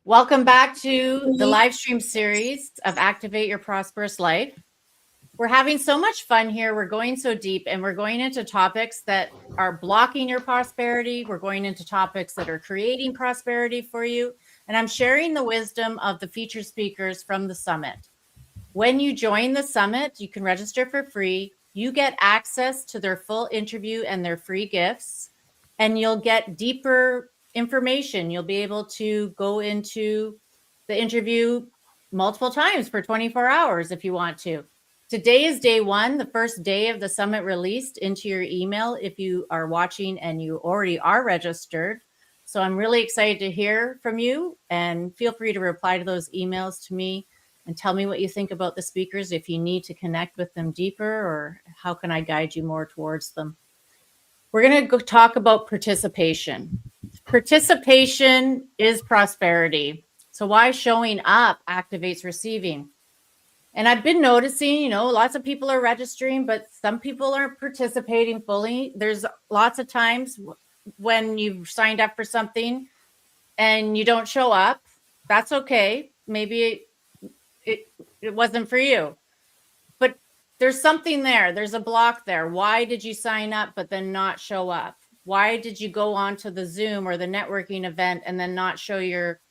Welcome back to the live stream series of Activate Your Prosperous Life. We're having so much fun here. We're going so deep and we're going into topics that are blocking your prosperity. We're going into topics that are creating prosperity for you. And I'm sharing the wisdom of the featured speakers from the summit. When you join the summit, you can register for free. You get access to their full interview and their free gifts, and you'll get deeper information. You'll be able to go into the interview multiple times for 24 hours if you want to. Today is day one, the first day of the summit released into your email if you are watching and you already are registered. So I'm really excited to hear from you, and feel free to reply to those emails to me and tell me what you think about the speakers, if you need to connect with them deeper, or how can I guide you more towards them. We're going to go talk about participation. Participation is prosperity. So why showing up activates receiving? And I've been noticing, lots of people are registering, but some people aren't participating fully. There's lots of times when you've signed up for something and you don't show up. That's okay. Maybe it wasn't for you, but there's something there. There's a block there. Why did you sign up but then not show up? Why did you go on to the Zoom or the networking event and then not show your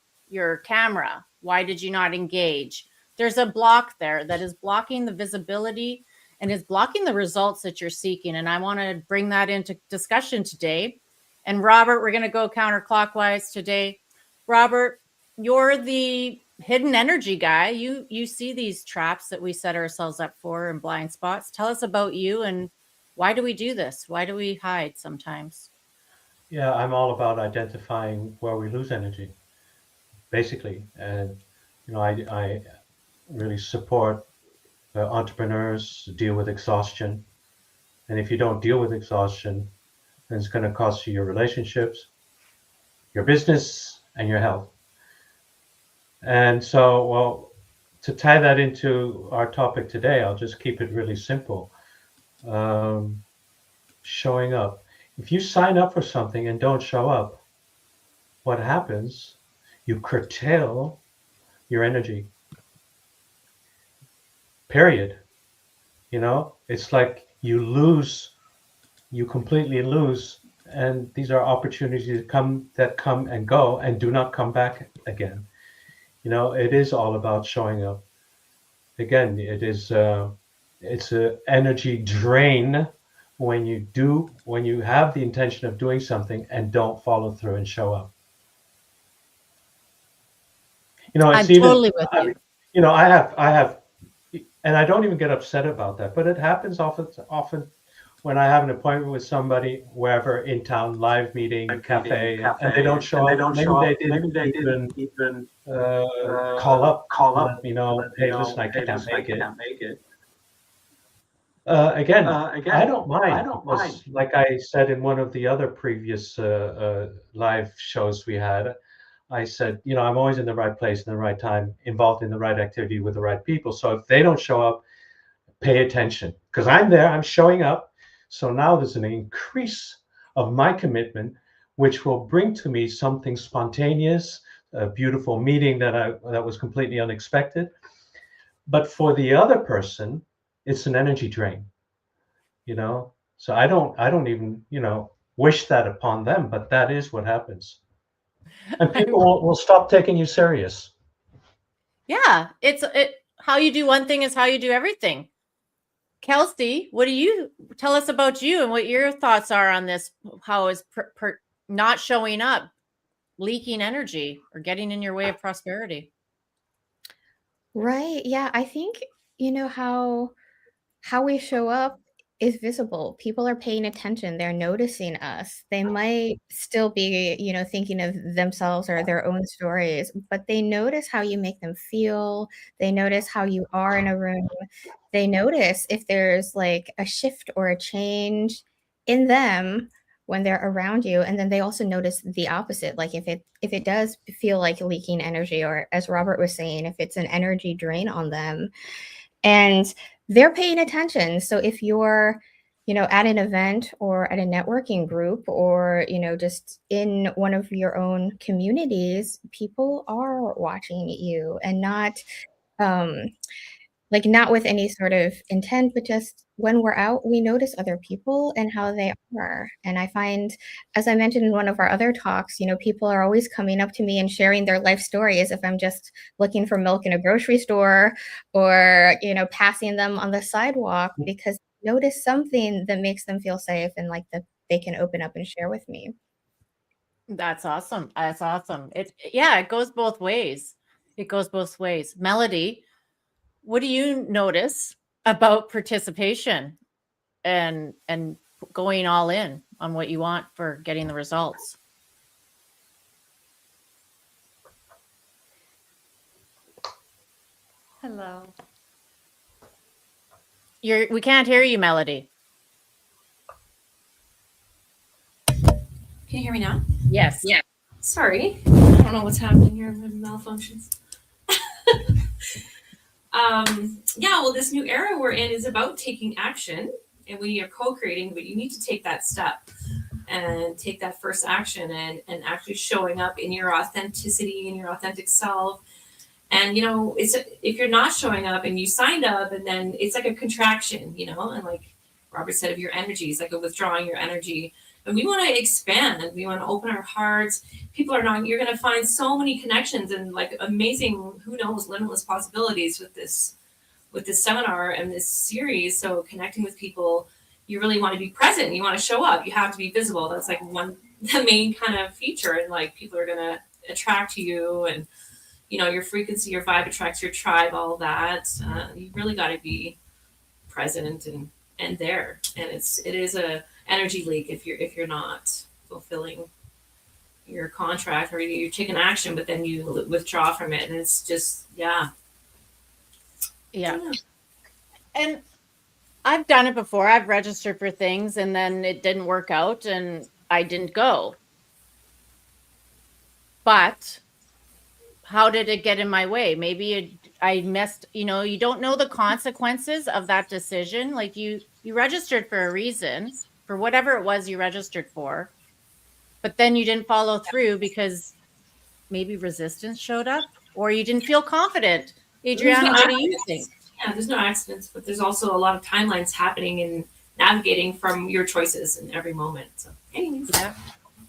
camera? Why did you not engage? There's a block there that is blocking the visibility and is blocking the results that you're seeking. And I want to bring that into discussion today. And Robert, we're going to go counterclockwise today. Robert, you're the hidden energy guy. You see these traps that we set ourselves up for and blind spots. Tell us about you, and why do we do this? Why do we hide sometimes? Yeah, I'm all about identifying where we lose energy, basically. And, I really support entrepreneurs deal with exhaustion. And if you don't deal with exhaustion, then it's going to cost you your relationships, your business, and your health. And so, well, to tie that into our topic today, I'll just keep it really simple. Um, Showing up. If you sign up for something and don't show up, what happens? You curtail your energy. Period. It's like you completely lose, and these are opportunities that come and go and do not come back again. It is all about showing up. Again, it's a energy drain when you have the intention of doing something and don't follow through and show up. I'm It's even, totally with you. I have, and I don't even get upset about that, but it happens often when I have an appointment with somebody wherever in town, live meeting, cafe, and they don't show up. Maybe they didn't even call up to let me know, hey, listen, I can't make it. Again, I don't mind because, like I said in one of the other previous live shows we had, I said, I'm always in the right place in the right time, involved in the right activity with the right people. So if they don't show up, pay attention because I'm there, I'm showing up. So now there's an increase of my commitment, which will bring to me something spontaneous, a beautiful meeting that was completely unexpected. But for the other person, it's an energy drain, So I don't even, wish that upon them, but that is what happens. And people will stop taking you serious. Yeah, how you do one thing is how you do everything. Kelsey, what do you tell us about you and what your thoughts are on this? How is not showing up leaking energy or getting in your way of prosperity? Right. Yeah. I think, how we show up is visible. People are paying attention. They're noticing us. They might still be, thinking of themselves or their own stories, but they notice how you make them feel. They notice how you are in a room. They notice if there's like a shift or a change in them when they're around you. And then they also notice the opposite. Like if it does feel like leaking energy, or as Robert was saying, if it's an energy drain on them, and they're paying attention. So if you're at an event or at a networking group, or, just in one of your own communities, people are watching you, and um, not with any sort of intent, but just when we're out, we notice other people and how they are. And I find, as I mentioned in one of our other talks, people are always coming up to me and sharing their life stories if I'm just looking for milk in a grocery store, or, passing them on the sidewalk, because they notice something that makes them feel safe and like that they can open up and share with me. That's awesome. That's awesome. It goes both ways. It goes both ways. Melody, what do you notice about participation and going all in on what you want for getting the results? Hello. We can't hear you, Melody. Can you hear me now? Yes. Yeah. Sorry. I don't know what's happening here with malfunctions. Well, this new era we're in is about taking action, and we are co-creating, but you need to take that step and take that first action, and actually showing up in your authenticity and your authentic self. And if you're not showing up and you signed up, and then it's like a contraction, and like Robert said, of your energy, it's like a withdrawing your energy. And we want to expand. We want to open our hearts. You're going to find so many connections and like amazing, who knows, limitless possibilities with this seminar and this series. So connecting with people, you really want to be present. You want to show up. You have to be visible. That's like the main kind of feature. And like people are going to attract to you, and your frequency, your vibe attracts your tribe, all that. You really got to be present and there. And it is a energy leak if you're not fulfilling your contract, or you take an action but then you withdraw from it, and it's just yeah. And I've done it before. I've registered for things and then it didn't work out and I didn't go. But how did it get in my way? Maybe I missed, you don't know the consequences of that decision. Like you registered for a reason, for whatever it was you registered for, but then you didn't follow through because maybe resistance showed up, or you didn't feel confident. Adriana, what do you think? Yeah, there's no accidents, but there's also a lot of timelines happening and navigating from your choices in every moment. So anyways.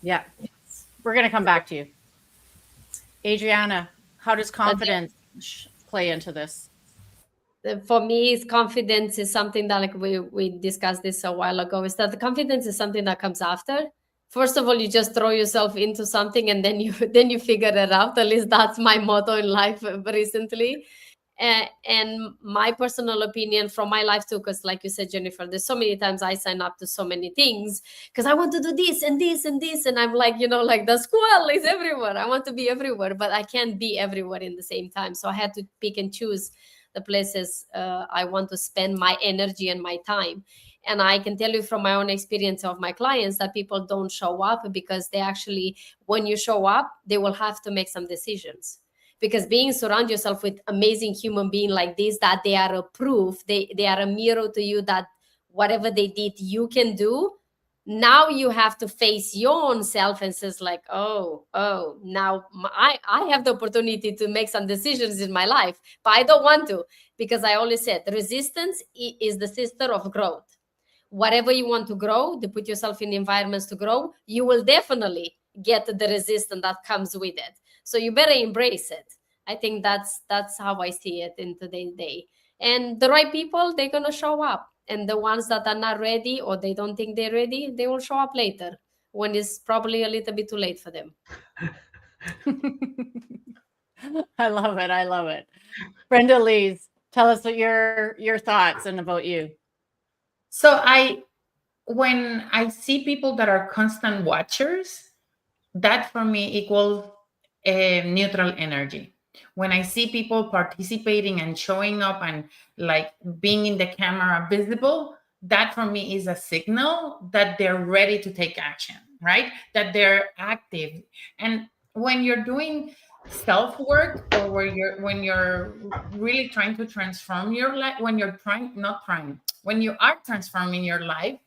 Yeah. We're going to come back to you. Adriana, how does confidence play into this? For me, confidence is something that, like we discussed this a while ago, is that the confidence is something that comes after. First of all, you just throw yourself into something and then you figure it out. At least that's my motto in life recently. And my personal opinion from my life too, because like you said, Jennifer, there's so many times I sign up to so many things because I want to do this and this and this, and I'm like, like the squirrel is everywhere. I want to be everywhere, but I can't be everywhere in the same time. So I had to pick and choose the places I want to spend my energy and my time. And I can tell you from my own experience of my clients that people don't show up because they actually, when you show up, they will have to make some decisions. Because surround yourself with amazing human beings like this, that they are a proof, they are a mirror to you that whatever they did, you can do. Now you have to face your own self and says like, oh, now I have the opportunity to make some decisions in my life, but I don't want to, because I always said resistance is the sister of growth. Whatever you want to grow, to put yourself in environments to grow, you will definitely get the resistance that comes with it. So you better embrace it. I think that's how I see it in today's day. And the right people, they're going to show up. And the ones that are not ready, or they don't think they're ready, they will show up later when it's probably a little bit too late for them. I love it. I love it. Brenda Lees, tell us what your thoughts and about you. So when I see people that are constant watchers, that for me equals neutral energy. When I see people participating and showing up and like being in the camera visible, that for me is a signal that they're ready to take action, right? That they're active. And when you're doing self-work, or when you're really trying to transform your life, when you are transforming your life,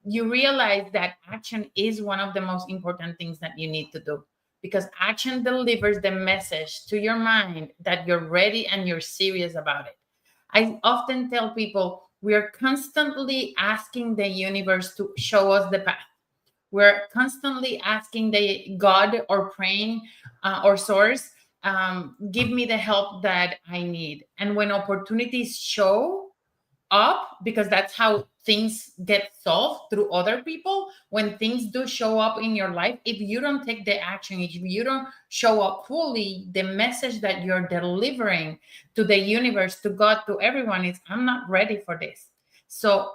you realize that action is one of the most important things that you need to do, because action delivers the message to your mind that you're ready and you're serious about it. I often tell people we are constantly asking the universe to show us the path. We're constantly asking the God or praying or source, give me the help that I need. And when opportunities show up, because that's how things get solved through other people, when things do show up in your life, if you don't take the action, if you don't show up fully, the message that you're delivering to the universe, to God, to everyone is, I'm not ready for this. So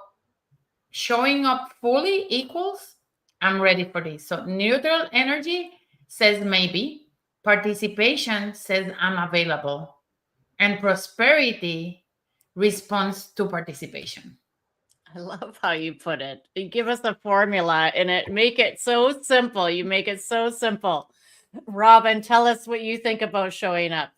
showing up fully equals, I'm ready for this. So neutral energy says maybe, participation says I'm available, and prosperity responds to participation. I love how you put it. You give us a formula and it make it so simple. You make it so simple. Robin, tell us what you think about showing up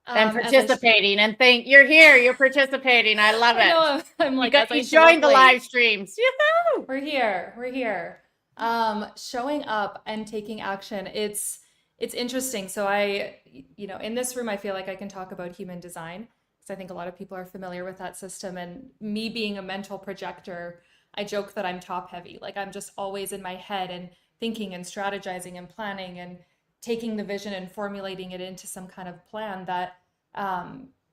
and participating. And think you're here, you're participating. I love it. I know, I'm like, you joined the live streams. Yoo-hoo! We're here. Showing up and taking action. It's interesting. So in this room, I feel like I can talk about human design, because I think a lot of people are familiar with that system. And me being a mental projector, I joke that I'm top heavy. Like, I'm just always in my head and thinking and strategizing and planning and taking the vision and formulating it into some kind of plan that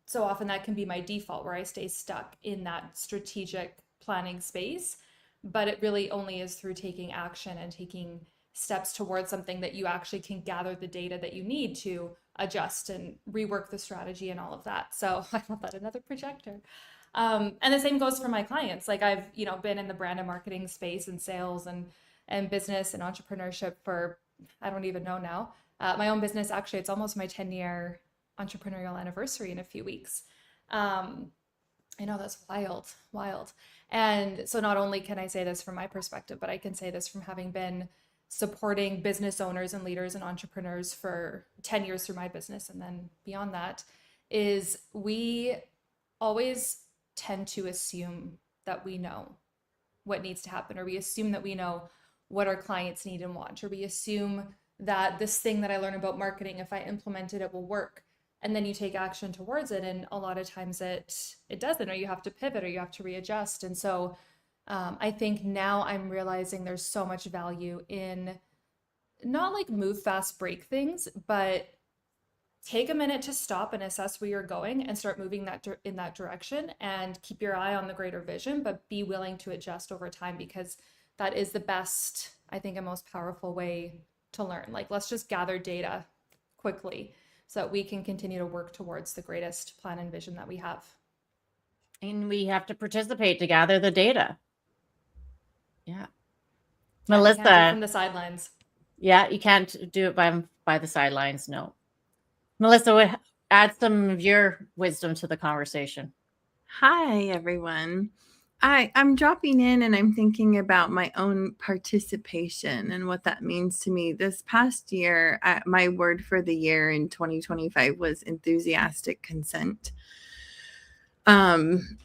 so often that can be my default, where I stay stuck in that strategic planning space. But it really only is through taking action and taking steps towards something that you actually can gather the data that you need to adjust and rework the strategy and all of that. So I love that, another projector. And the same goes for my clients. Like, I've been in the brand and marketing space and sales and business and entrepreneurship for, I don't even know now. My own business, actually, it's almost my 10-year entrepreneurial anniversary in a few weeks. I know, that's wild. And so not only can I say this from my perspective, but I can say this from having been supporting business owners and leaders and entrepreneurs for 10 years through my business. And then beyond that, is we always tend to assume that we know what needs to happen, or we assume that we know what our clients need and want, or we assume that this thing that I learn about marketing, if I implement it, it will work. And then you take action towards it, and a lot of times it doesn't, or you have to pivot, or you have to readjust. And so I think now I'm realizing there's so much value in not like move fast, break things, but take a minute to stop and assess where you're going and start moving in that direction, and keep your eye on the greater vision, but be willing to adjust over time, because that is the best, I think, a most powerful way to learn. Like, let's just gather data quickly so that we can continue to work towards the greatest plan and vision that we have. And we have to participate to gather the data. Yeah. Melissa. Melissa. From the sidelines. Yeah, you can't do it by the sidelines, no. Melissa, add some of your wisdom to the conversation. Hi, everyone. I'm dropping in and I'm thinking about my own participation and what that means to me. This past year, my word for the year in 2025 was enthusiastic consent. And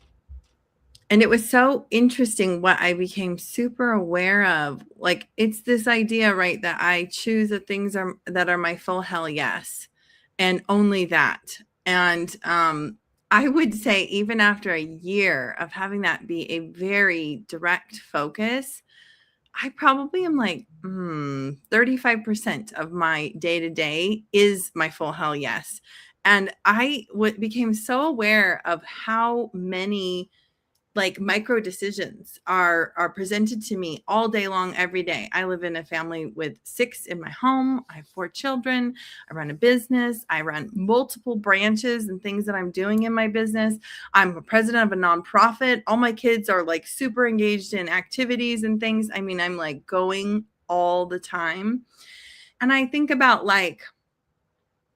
it was so interesting what I became super aware of. Like, it's this idea, right, that I choose the things that are my full hell yes, and only that. And I would say, even after a year of having that be a very direct focus, I probably am like 35% of my day-to-day is my full hell yes. And I became so aware of how many like micro decisions are presented to me all day long, every day. I live in a family with 6 in my home. I have 4 children. I run a business. I run multiple branches and things that I'm doing in my business. I'm a president of a nonprofit. All my kids are like super engaged in activities and things. I mean, I'm like going all the time. And I think about like,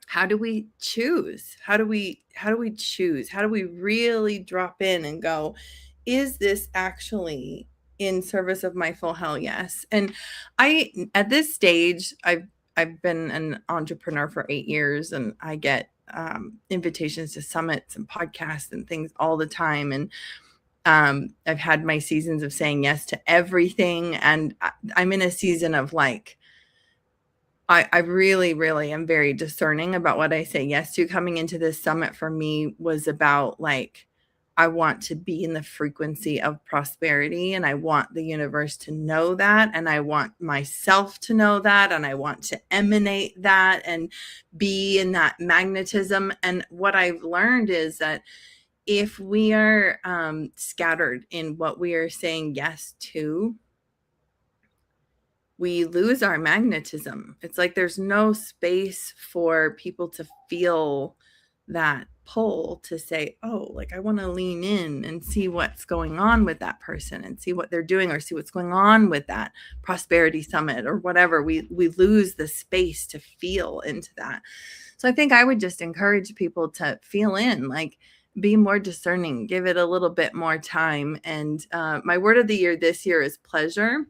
how do we choose? How do we choose? How do we really drop in and go, is this actually in service of my full hell yes? And at this stage, I've been an entrepreneur for 8 years, and I get invitations to summits and podcasts and things all the time. And I've had my seasons of saying yes to everything. And I'm in a season of like, I really, really am very discerning about what I say yes to. Coming into this summit for me was about like, I want to be in the frequency of prosperity, and I want the universe to know that, and I want myself to know that, and I want to emanate that and be in that magnetism. And what I've learned is that if we are scattered in what we are saying yes to, we lose our magnetism. It's like there's no space for people to feel that pull to say, oh, like I want to lean in and see what's going on with that person and see what they're doing, or see what's going on with that prosperity summit or whatever. We lose the space to feel into that. So I think I would just encourage people to feel in, like, be more discerning, give it a little bit more time. And my word of the year this year is pleasure.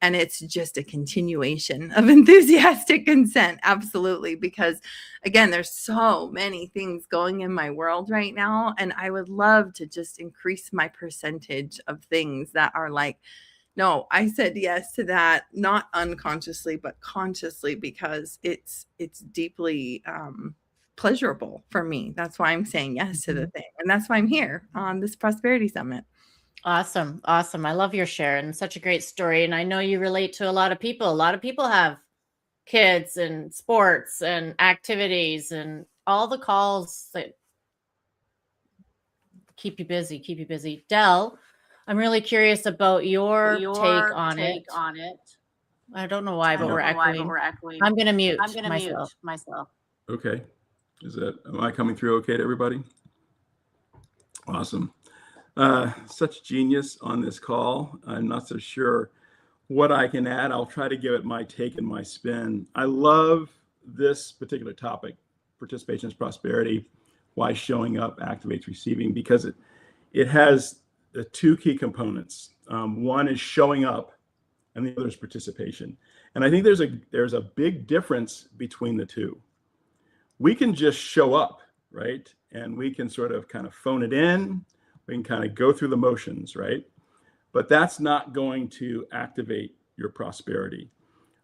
And it's just a continuation of enthusiastic consent. Absolutely. Because again, there's so many things going in my world right now. And I would love to just increase my percentage of things that are like, no, I said yes to that, not unconsciously, but consciously, because it's deeply pleasurable for me. That's why I'm saying yes to the thing. And that's why I'm here on this Prosperity Summit. Awesome. Awesome. I love your share, and such a great story. And I know you relate to a lot of people. A lot of people have kids and sports and activities and all the calls that keep you busy. Del, I'm really curious about your take on it. I don't know why, but we're echoing. I'm going to mute myself. Okay. Am I coming through okay to everybody? Awesome. Such genius on this call. I'm not so sure what I can add. I'll try to give it my take and my spin. I love this particular topic, participation is prosperity, why showing up activates receiving, because it has the two key components. One is showing up, and the other is participation. And I think there's a big difference between the two. We can just show up, right? And we can sort of kind of phone it in. We can kind of go through the motions, right? But that's not going to activate your prosperity.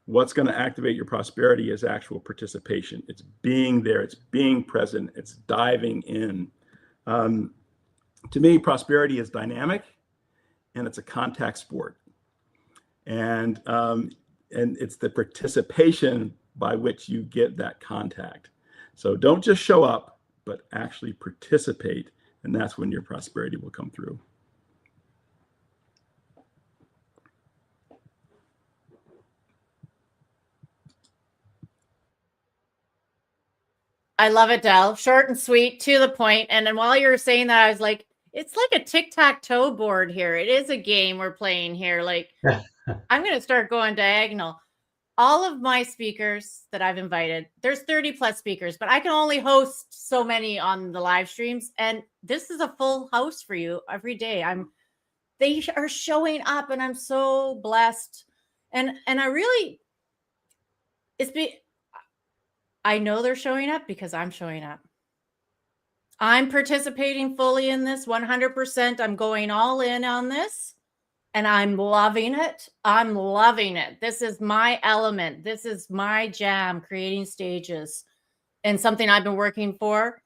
What's going to activate your prosperity is actual participation. It's being there. It's being present. It's diving in. To me, prosperity is dynamic, and it's a contact sport. And it's the participation by which you get that contact. So don't just show up, but actually participate. And that's when your prosperity will come through. I love it, Del. Short and sweet, to the point. And then while you were saying that, I was like, it's like a tic-tac-toe board here. It is a game we're playing here. Like, I'm going to start going diagonal. All of my speakers that I've invited, there's 30 plus speakers, but I can only host so many on the live streams. And this is a full house for you every day. They are showing up, and I'm so blessed. And I really, I know they're showing up because I'm showing up. I'm participating fully in this 100%. I'm going all in on this. And I'm loving it. I'm loving it. This is my element. This is my jam, creating stages. And something I've been working for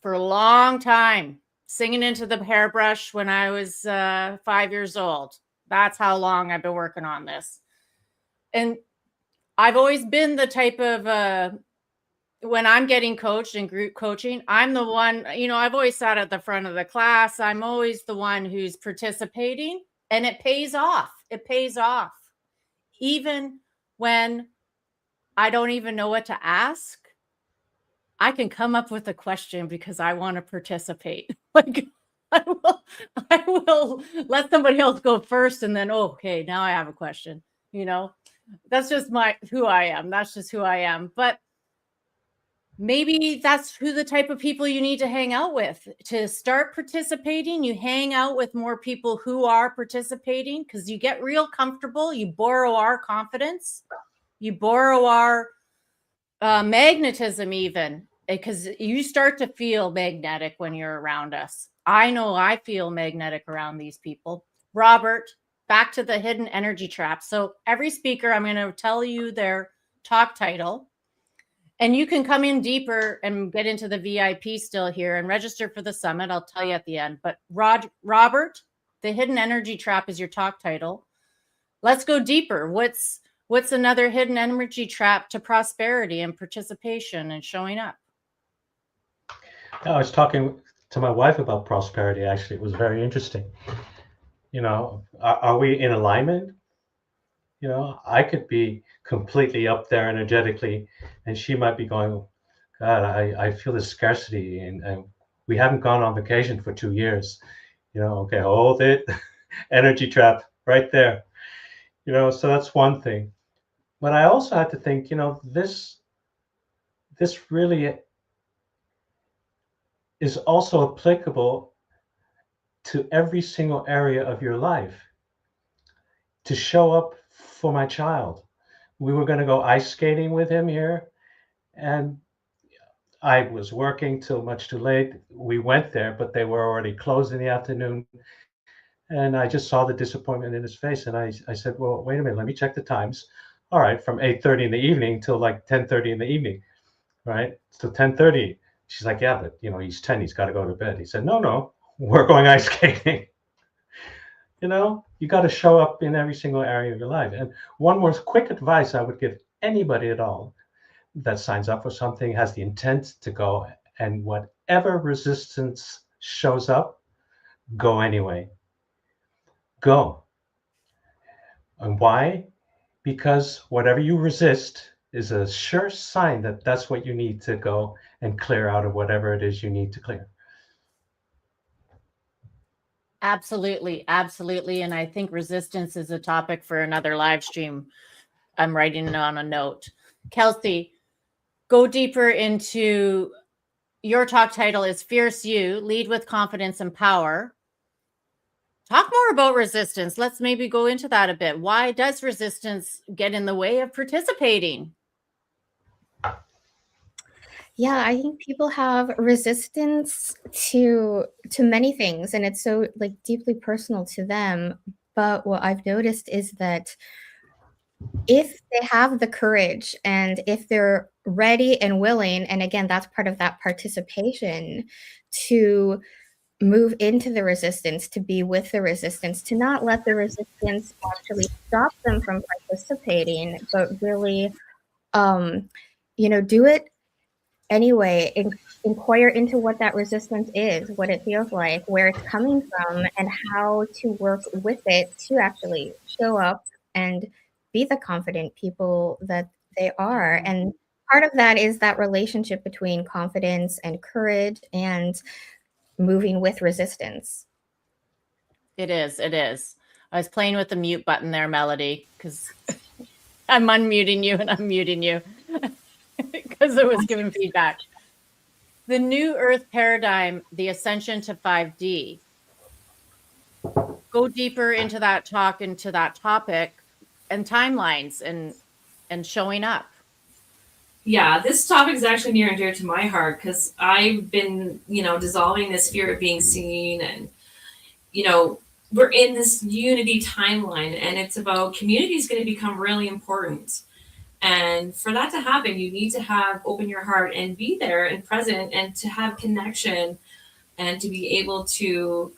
a long time. Singing into the hairbrush when I was 5 years old. That's how long I've been working on this. And I've always been the type of, when I'm getting coached in group coaching, I'm the one, I've always sat at the front of the class. I'm always the one who's participating. And it pays off. It pays off. Even when I don't even know what to ask, I can come up with a question because I want to participate. Like I will let somebody else go first, and then, okay, now I have a question. That's just who I am. That's just who I am. But maybe that's who the type of people you need to hang out with to start participating. You hang out with more people who are participating because you get real comfortable. You borrow our confidence. You borrow our magnetism even, because you start to feel magnetic when you're around us. I know I feel magnetic around these people. Robert, back to the hidden energy trap. So every speaker, I'm going to tell you their talk title, and you can come in deeper and get into the VIP still here and register for the summit. I'll tell you at the end. But Robert, the hidden energy trap is your talk title. Let's go deeper. What's another hidden energy trap to prosperity and participation and showing up? I was talking to my wife about prosperity, actually. It was very interesting. You know, are we in alignment? You know, I could be completely up there energetically, and she might be going, God, I feel this scarcity, and we haven't gone on vacation for 2 years. You know, okay, hold it. Energy trap right there. You know, so that's one thing. But I also had to think, you know, this really is also applicable to every single area of your life. To show up for my child. We were going to go ice skating with him here, and I was working till much too late. We went there, but they were already closed in the afternoon. And I just saw the disappointment in his face. And I said, well, wait a minute, let me check the times. All right, from 8:30 in the evening till like 10:30 in the evening, right? So 10:30. She's like, yeah, but you know, he's 10, he's got to go to bed. He said, no, we're going ice skating. You know, you got to show up in every single area of your life. And one more quick advice I would give anybody at all that signs up for something, has the intent to go, and whatever resistance shows up, go anyway. Go. And why? Because whatever you resist is a sure sign that that's what you need to go and clear out of whatever it is you need to clear. Absolutely. Absolutely. And I think resistance is a topic for another live stream. I'm writing it on a note. Kelsey, go deeper into your talk title is Fierce You, Lead with Confidence and Power. Talk more about resistance. Let's maybe go into that a bit. Why does resistance get in the way of participating? Yeah, I think people have resistance to many things, and it's so like deeply personal to them. But what I've noticed is that if they have the courage and if they're ready and willing, and again, that's part of that participation, to move into the resistance, to be with the resistance, to not let the resistance actually stop them from participating, but really, do it anyway, inquire into what that resistance is, what it feels like, where it's coming from, and how to work with it to actually show up and be the confident people that they are. And part of that is that relationship between confidence and courage and moving with resistance. It is. It is. I was playing with the mute button there, Melody, because I'm unmuting you and I'm muting you because it was giving feedback. The New Earth Paradigm, the Ascension to 5D. Go deeper into that talk, into that topic and timelines and showing up. Yeah, this topic is actually near and dear to my heart because I've been, dissolving this fear of being seen, and, we're in this unity timeline, and it's about community is going to become really important. And for that to happen, you need to open your heart and be there and present and to have connection and to be able to,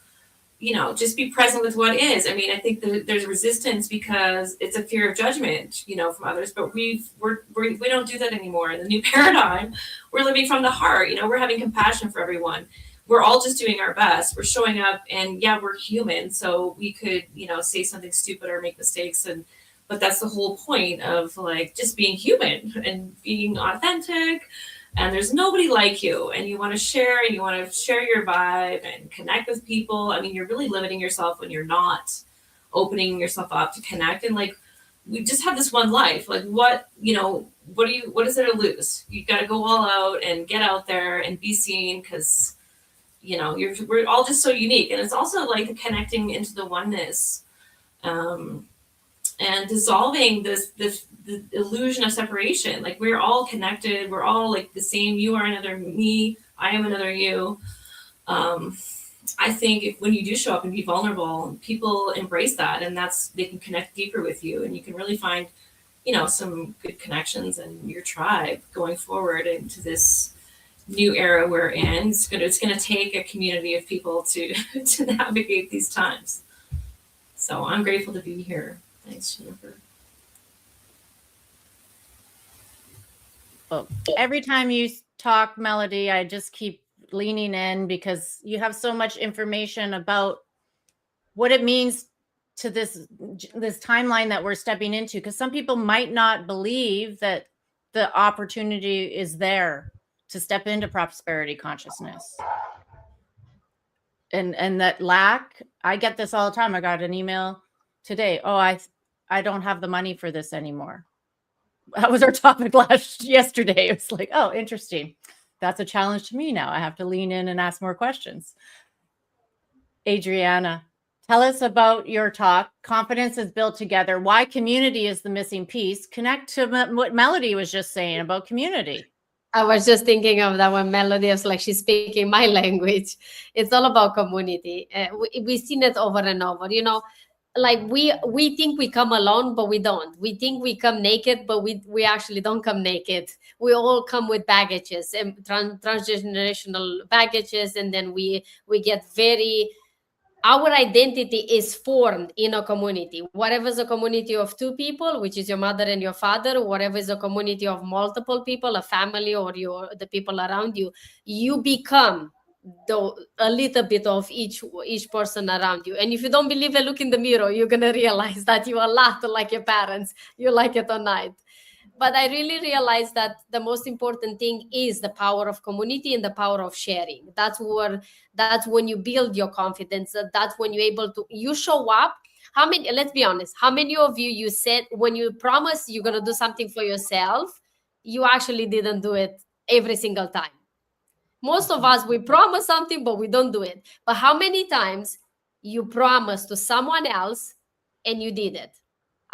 just be present with what is. I mean, I think that there's resistance because it's a fear of judgment, from others, but we don't do that anymore. In the new paradigm, we're living from the heart, we're having compassion for everyone. We're all just doing our best. We're showing up, and yeah, we're human. So we could, say something stupid or make mistakes, but that's the whole point of like just being human and being authentic. And there's nobody like you, and you want to share your vibe and connect with people. I mean, you're really limiting yourself when you're not opening yourself up to connect. And like, we just have this one life. Like what is there to lose? You got to go all out and get out there and be seen because, we're all just so unique. And it's also like connecting into the oneness. And dissolving the illusion of separation. Like we're all connected. We're all like the same. You are another me. I am another you. I think when you do show up and be vulnerable, people embrace that, and they can connect deeper with you, and you can really find, some good connections in your tribe going forward into this new era we're in. It's gonna take a community of people to to navigate these times. So I'm grateful to be here. Thanks, Jennifer. Well, every time you talk, Melody, I just keep leaning in because you have so much information about what it means to this timeline that we're stepping into. Because some people might not believe that the opportunity is there to step into prosperity consciousness. And that lack, I get this all the time. I got an email today. Oh, I don't have the money for this anymore. That was our topic yesterday. It was like, oh, interesting. That's a challenge to me now. I have to lean in and ask more questions. Adriana, tell us about your talk. Confidence is built together. Why community is the missing piece. Connect to what Melody was just saying about community. I was just thinking of that when Melody was like, she's speaking my language. It's all about community. We've seen it over and over, like we think we come alone, but we don't. We think we come naked, but we actually don't come naked. We all come with baggages and transgenerational baggages. And then we get our identity is formed in a community. Whatever is a community of two people, which is your mother and your father, whatever is a community of multiple people, a family, or the people around you, you become a little bit of each person around you. And if you don't believe it, look in the mirror. You're gonna realize that you are a lot like your parents. You like it or not. But I really realized that the most important thing is the power of community and the power of sharing. That's when you build your confidence. That's when you're able to, you show up. Let's be honest, how many of you said when you promise you're going to do something for yourself, you actually didn't do it every single time? Most of us, we promise something, but we don't do it. But how many times you promised to someone else and you did it?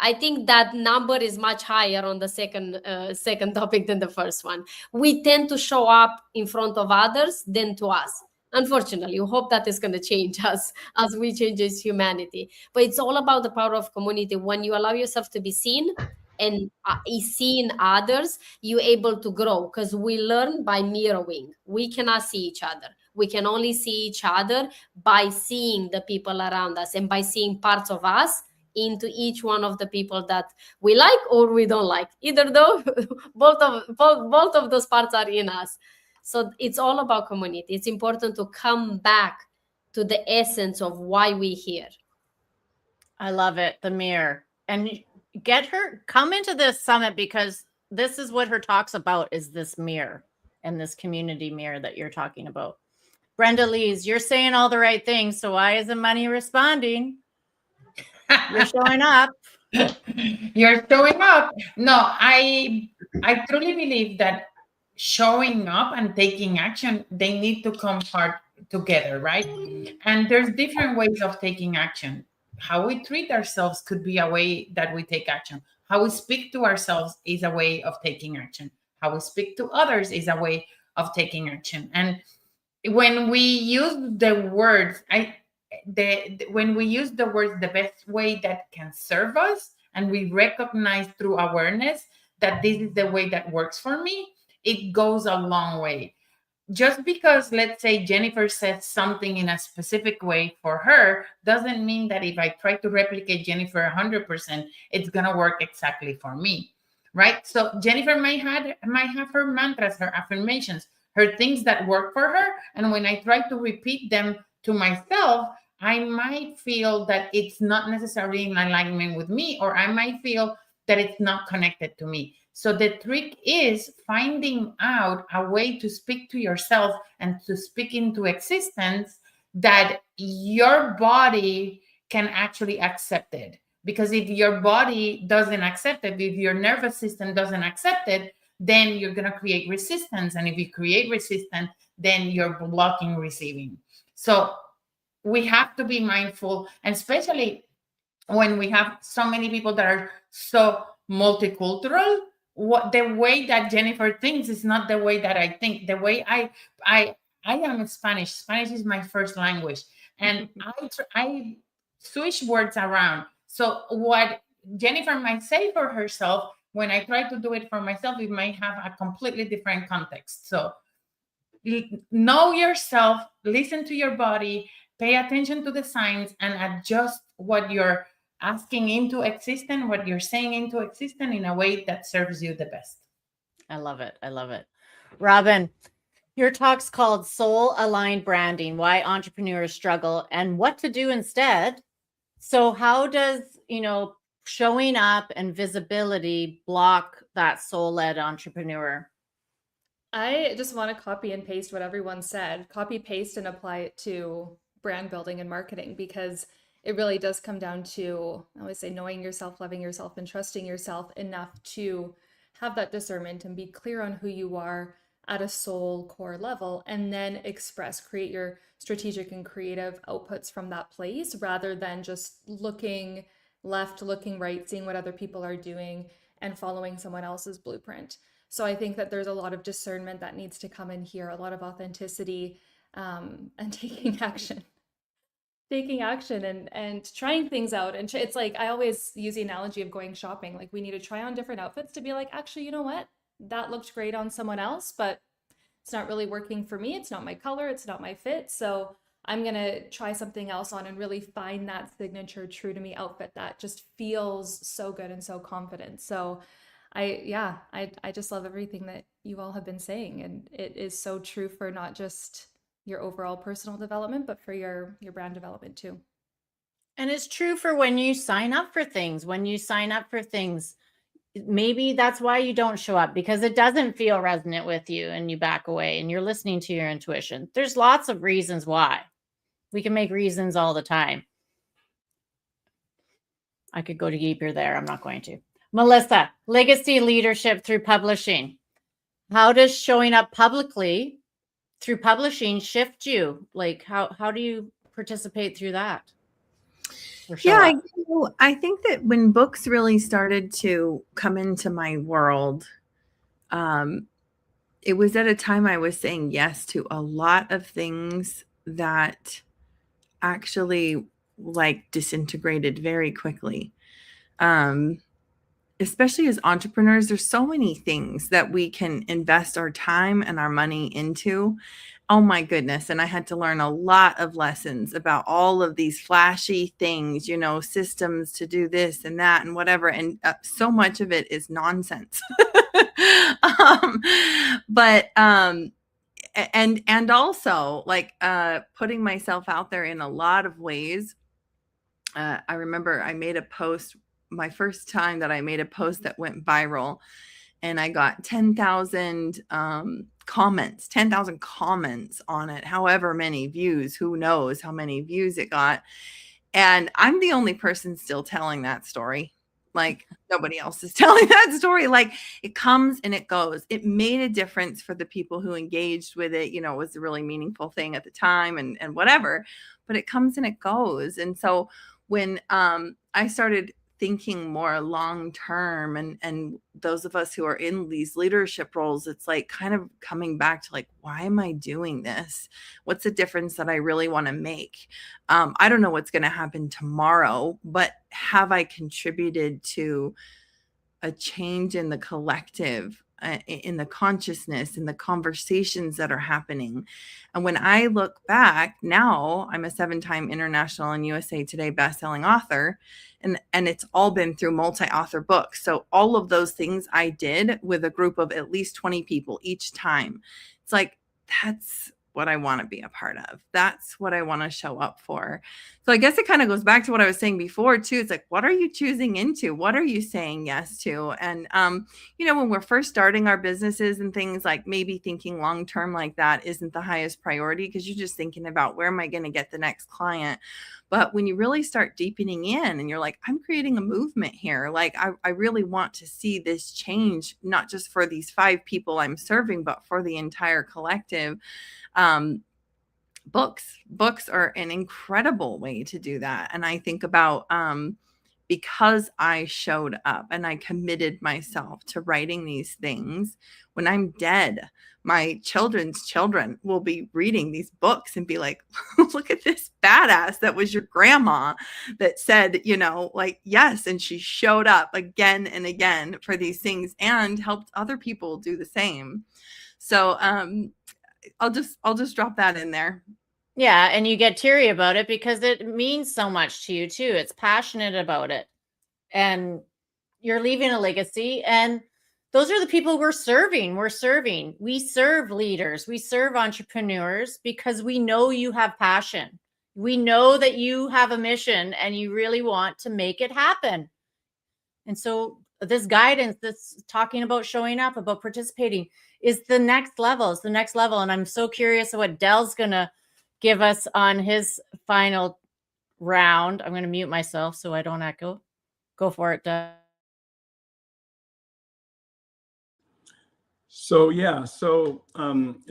I think that number is much higher on the second topic than the first one. We tend to show up in front of others than to us. Unfortunately, we hope that is going to change us as we change as humanity. But it's all about the power of community. When you allow yourself to be seen and seeing others, you're able to grow, because we learn by mirroring. We cannot see each other. We can only see each other by seeing the people around us and by seeing parts of us into each one of the people that we like or we don't like. Either though, both of those parts are in us. So it's all about community. It's important to come back to the essence of why we're here. I love it. The mirror. And come into this summit, because this is what her talk's about, is this mirror and this community mirror that you're talking about. Brenda Lees, you're saying all the right things. So why isn't money responding? You're showing up. You're showing up. No, I truly believe that showing up and taking action, they need to come hard together, right? And there's different ways of taking action. How we treat ourselves could be a way that we take action. How we speak to ourselves is a way of taking action. How we speak to others is a way of taking action. And when we use the words, when we use the words the best way that can serve us, and we recognize through awareness that this is the way that works for me, it goes a long way. Just because, let's say, Jennifer says something in a specific way for her doesn't mean that if I try to replicate Jennifer 100%, it's going to work exactly for me, right? So Jennifer might have her mantras, her affirmations, her things that work for her. And when I try to repeat them to myself, I might feel that it's not necessarily in alignment with me, or I might feel that it's not connected to me. So the trick is finding out a way to speak to yourself and to speak into existence that your body can actually accept it. Because if your body doesn't accept it, if your nervous system doesn't accept it, then you're going to create resistance. And if you create resistance, then you're blocking receiving. So we have to be mindful, and especially when we have so many people that are so multicultural, the way that Jennifer thinks is not the way that I think. The way I I am Spanish. Spanish is my first language. And I switch words around. So what Jennifer might say for herself, when I try to do it for myself, it might have a completely different context. So know yourself, listen to your body, pay attention to the signs, and adjust what you're asking into existence, what you're saying into existence in a way that serves you the best. I love it. I love it. Robin, your talk's called Soul Aligned Branding, Why Entrepreneurs Struggle and What to Do Instead. So how does, showing up and visibility block that soul-led entrepreneur? I just want to copy and paste what everyone said, copy, paste, and apply it to brand building and marketing, because it really does come down to, I always say, knowing yourself, loving yourself, and trusting yourself enough to have that discernment and be clear on who you are at a soul core level, and then create your strategic and creative outputs from that place, rather than just looking left, looking right, seeing what other people are doing and following someone else's blueprint. So I think that there's a lot of discernment that needs to come in here, a lot of authenticity, and taking action and trying things out. And it's like, I always use the analogy of going shopping. Like, we need to try on different outfits to be like, actually, you know what? That looked great on someone else, but it's not really working for me. It's not my color. It's not my fit. So I'm going to try something else on and really find that signature true to me outfit that just feels so good and so confident. So I just love everything that you all have been saying, and it is so true for not just your overall personal development, but for your brand development too. And it's true for when you sign up for things. Maybe that's why you don't show up, because it doesn't feel resonant with you and you back away and you're listening to your intuition. There's lots of reasons why. We can make reasons all the time. I could go deeper there. I'm not going to. Melissa, legacy leadership through publishing. How does showing up publicly through publishing shift you? Like, how do you participate through that? Yeah, I think that when books really started to come into my world, it was at a time I was saying yes to a lot of things that actually disintegrated very quickly. Especially as entrepreneurs, there's so many things that we can invest our time and our money into. Oh my goodness. And I had to learn a lot of lessons about all of these flashy things, systems to do this and that and whatever. And so much of it is nonsense. And also putting myself out there in a lot of ways. I remember I made a post, my first time that I made a post that went viral, and I got 10,000 comments, 10,000 comments on it, however many views, who knows how many views it got. And I'm the only person still telling that story. Like, nobody else is telling that story. Like, it comes and it goes. It made a difference for the people who engaged with it. It was a really meaningful thing at the time and whatever, but it comes and it goes. And so when I started thinking more long term, and those of us who are in these leadership roles, it's like kind of coming back to why am I doing this? What's the difference that I really want to make? I don't know what's going to happen tomorrow, but have I contributed to a change in the collective, in the consciousness, in the conversations that are happening? And when I look back now, I'm a 7-time International and USA Today bestselling author, and it's all been through multi-author books. So all of those things I did with a group of at least 20 people each time. It's like, that's what I want to be a part of. That's what I want to show up for. So I guess it kind of goes back to what I was saying before too. It's like, what are you choosing into? What are you saying yes to? And, when we're first starting our businesses and things, like maybe thinking long-term like that isn't the highest priority, because you're just thinking about, where am I going to get the next client? But when you really start deepening in and you're like, I'm creating a movement here. Like, I really want to see this change, not just for these 5 people I'm serving, but for the entire collective. Books are an incredible way to do that. And I think about because I showed up and I committed myself to writing these things. When I'm dead, my children's children will be reading these books and be like, look at this badass that was your grandma that said, you know, like, yes. And she showed up again and again for these things and helped other people do the same. So I'll just drop that in there. Yeah, and you get teary about it because it means so much to you too. It's passionate about it. And you're leaving a legacy, and those are the people we're serving. We serve leaders. We serve entrepreneurs because we know you have passion. We know that you have a mission and you really want to make it happen. And so this guidance, this talking about showing up, about participating, is the next level. It's the next level. And I'm so curious of what Dell's going to give us on his final round. I'm going to mute myself so I don't echo. Go for it, Del. So yeah, so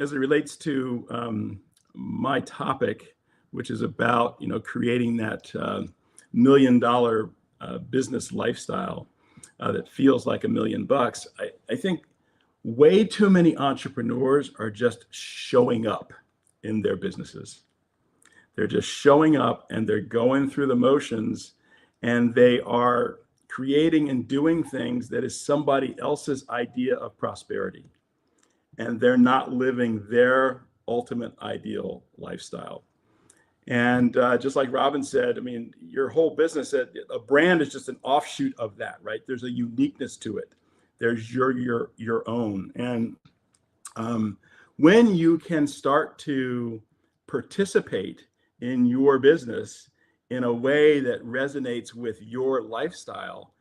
as it relates to my topic, which is about, you know, creating that $1 million business lifestyle that feels like $1 million, I think way too many entrepreneurs are just showing up in their businesses. They're just showing up and they're going through the motions, and they are creating and doing things that is somebody else's idea of prosperity. And they're not living their ultimate ideal lifestyle. And just like Robin said, I mean, your whole business, a brand is just an offshoot of that, right? There's a uniqueness to it. There's your own. And when you can start to participate in your business in a way that resonates with your lifestyle,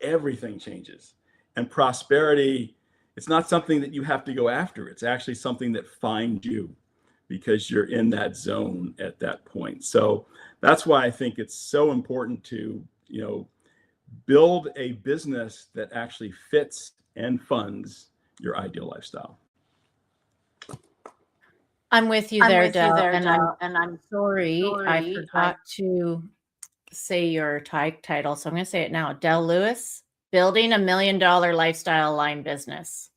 everything changes. And prosperity, it's not something that you have to go after. It's actually something that finds you because you're in that zone at that point. So that's why I think it's so important to, you know, build a business that actually fits and funds your ideal lifestyle. I'm with you there, Del, and I'm sorry I forgot to say your title, so I'm going to say it now. Del Lewis, Building $1 Million Lifestyle Line Business.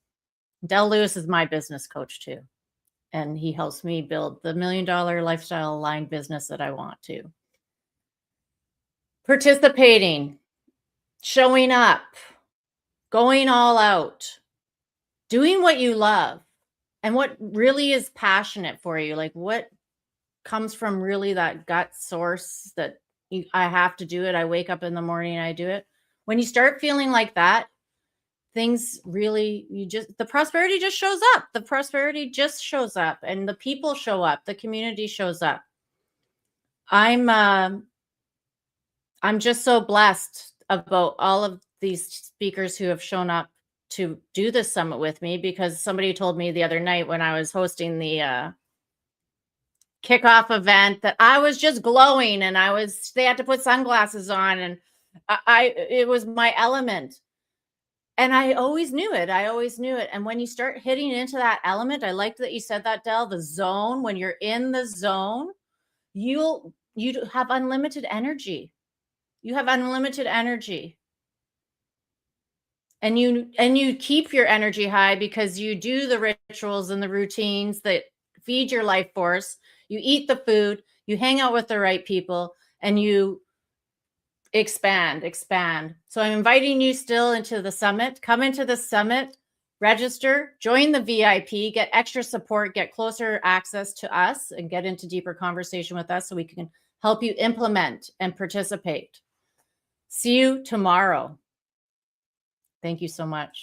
Del Lewis is my business coach too, and he helps me build the $1 million lifestyle line business that I want to. Participating, showing up, going all out, doing what you love, and what really is passionate for you, like what comes from really that gut source that I have to do it. I wake up in the morning and I do it. When you start feeling like that, things really, the prosperity just shows up. The prosperity just shows up, and the people show up. The community shows up. I'm just so blessed about all of these speakers who have shown up to do this summit with me, because somebody told me the other night when I was hosting the kickoff event that I was just glowing, and they had to put sunglasses on, and it was my element. And I always knew it. And when you start hitting into that element, I liked that you said that, Del, the zone. When you're in the zone, you have unlimited energy. You have unlimited energy. And you keep your energy high because you do the rituals and the routines that feed your life force. You eat the food, you hang out with the right people, and you expand. So I'm inviting you still into the summit. Come into the summit, register, join the VIP, get extra support, get closer access to us, and get into deeper conversation with us so we can help you implement and participate. See you tomorrow. Thank you so much.